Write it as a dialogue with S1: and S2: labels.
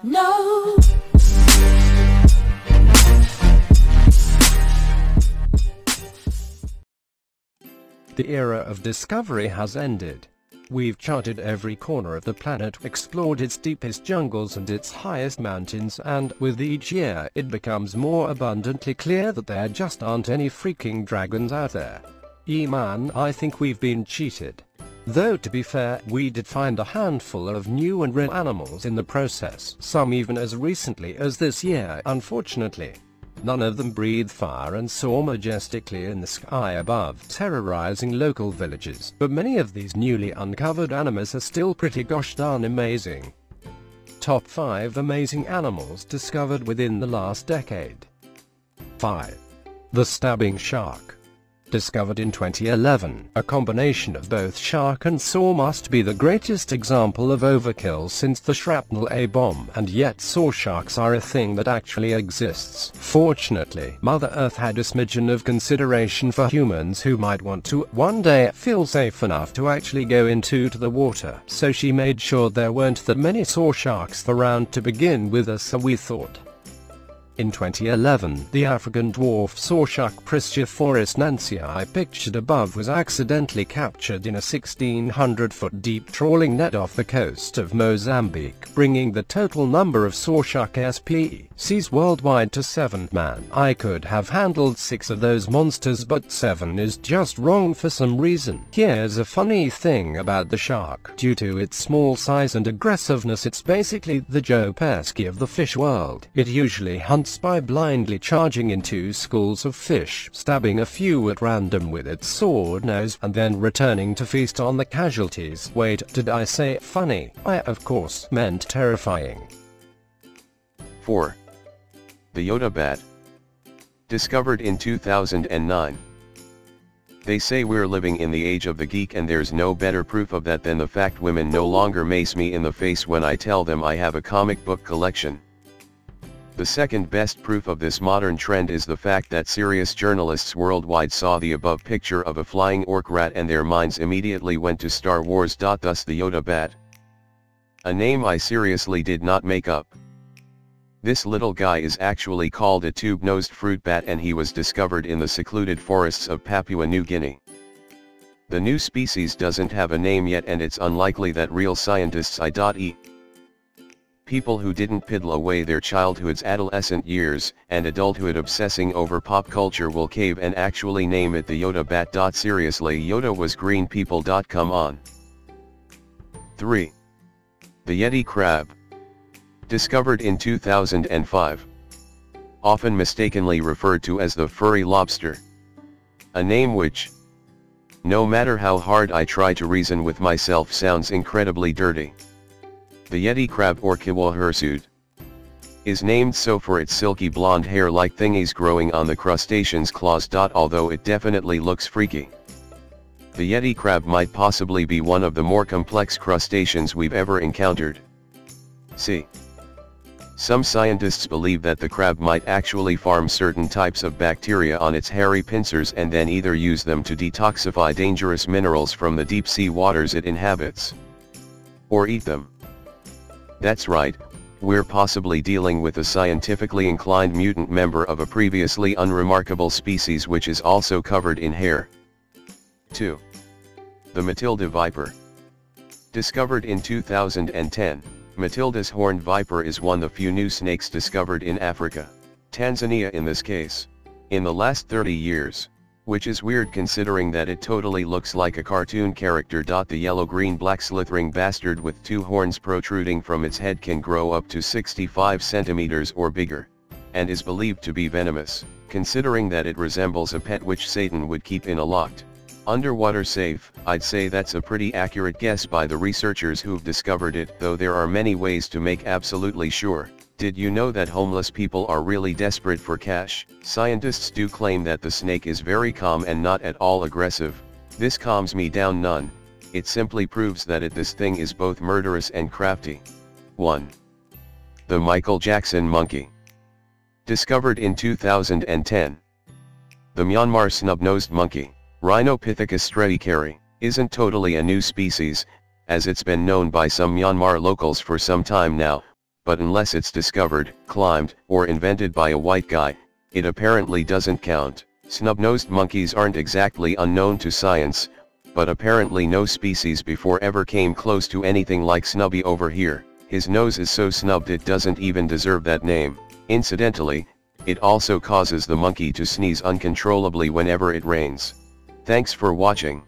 S1: No.
S2: The era of discovery has ended. We've charted every corner of the planet, explored its deepest jungles and its highest mountains, and with each year it becomes more abundantly clear that there just aren't any freaking dragons out there. Man, I think we've been cheated. Though to be fair, we did find a handful of new and rare animals in the process, some even as recently as this year, unfortunately. None of them breathe fire and soar majestically in the sky above, terrorizing local villages, but many of these newly uncovered animals are still pretty gosh darn amazing. Top 5 amazing animals discovered within the last decade. 5. The stabbing shark. Discovered in 2011, a combination of both shark and soar must be the greatest example of overkill since the shrapnel A-bomb, and yet soar sharks are a thing that actually exists. Fortunately, Mother Earth had a smidgen of consideration for humans who might want to, one day, feel safe enough to actually go into the water, so she made sure there weren't that many soar sharks around to begin with, so we thought. In 2011, the African dwarf soar shark Prisciophorus nancii pictured above was accidentally captured in a 1,600-foot deep trawling net off the coast of Mozambique, bringing the total number of soar shark species worldwide to 7. Man, I could have handled 6 of those monsters, but 7 is just wrong for some reason. Here's a funny thing about the shark. Due to its small size and aggressiveness, it's basically the Joe Pesci of the fish world. It usually hunts by blindly charging into schools of fish, stabbing a few at random with its sword nose, and then returning to feast on the casualties. Wait, did I say funny? I of course meant terrifying.
S3: 4. The Yoda bat. Discovered in 2009. They say we're living in the age of the geek, and there's no better proof of that than the fact women no longer mace me in the face when I tell them I have a comic book collection. The second best proof of this modern trend is the fact that serious journalists worldwide saw the above picture of a flying orc rat and their minds immediately went to Star Wars. Thus the Yoda bat. A name I seriously did not make up. This little guy is actually called a tube-nosed fruit bat, and he was discovered in the secluded forests of Papua New Guinea. The new species doesn't have a name yet, and it's unlikely that real scientists i.e. people who didn't piddle away their childhood's adolescent years and adulthood obsessing over pop culture will cave and actually name it the Yoda bat. Seriously, Yoda was green, people. Come on. 3. The Yeti crab. Discovered in 2005. Often mistakenly referred to as the furry lobster. A name which, no matter how hard I try to reason with myself, sounds incredibly dirty. The Yeti crab, or Kiwa hirsute, is named so for its silky blonde hair-like thingies growing on the crustacean's claws. Although it definitely looks freaky. The Yeti crab might possibly be one of the more complex crustaceans we've ever encountered. See. Some scientists believe that the crab might actually farm certain types of bacteria on its hairy pincers and then either use them to detoxify dangerous minerals from the deep sea waters it inhabits, or eat them. That's right, we're possibly dealing with a scientifically inclined mutant member of a previously unremarkable species which is also covered in hair. 2. The Matilda viper. Discovered in 2010, Matilda's horned viper is one of the few new snakes discovered in Africa, Tanzania in this case, in the last 30 years. Which is weird considering that it totally looks like a cartoon character. The yellow-green-black slithering bastard with 2 horns protruding from its head can grow up to 65 centimeters or bigger, and is believed to be venomous, considering that it resembles a pet which Satan would keep in a locked, underwater safe. I'd say that's a pretty accurate guess by the researchers who've discovered it, though there are many ways to make absolutely sure. Did you know that homeless people are really desperate for cash? Scientists do claim that the snake is very calm and not at all aggressive. This calms me down none. It simply proves that this thing is both murderous and crafty. 1. The Michael Jackson monkey. Discovered in 2010. The Myanmar Snub-nosed Monkey, Rhinopithecus strehikeri, isn't totally a new species, as it's been known by some Myanmar locals for some time now, but unless it's discovered, climbed, or invented by a white guy, it apparently doesn't count. Snub-nosed monkeys aren't exactly unknown to science, but apparently no species before ever came close to anything like Snubby over here. His nose is so snubbed it doesn't even deserve that name. Incidentally, it also causes the monkey to sneeze uncontrollably whenever it rains. Thanks for watching.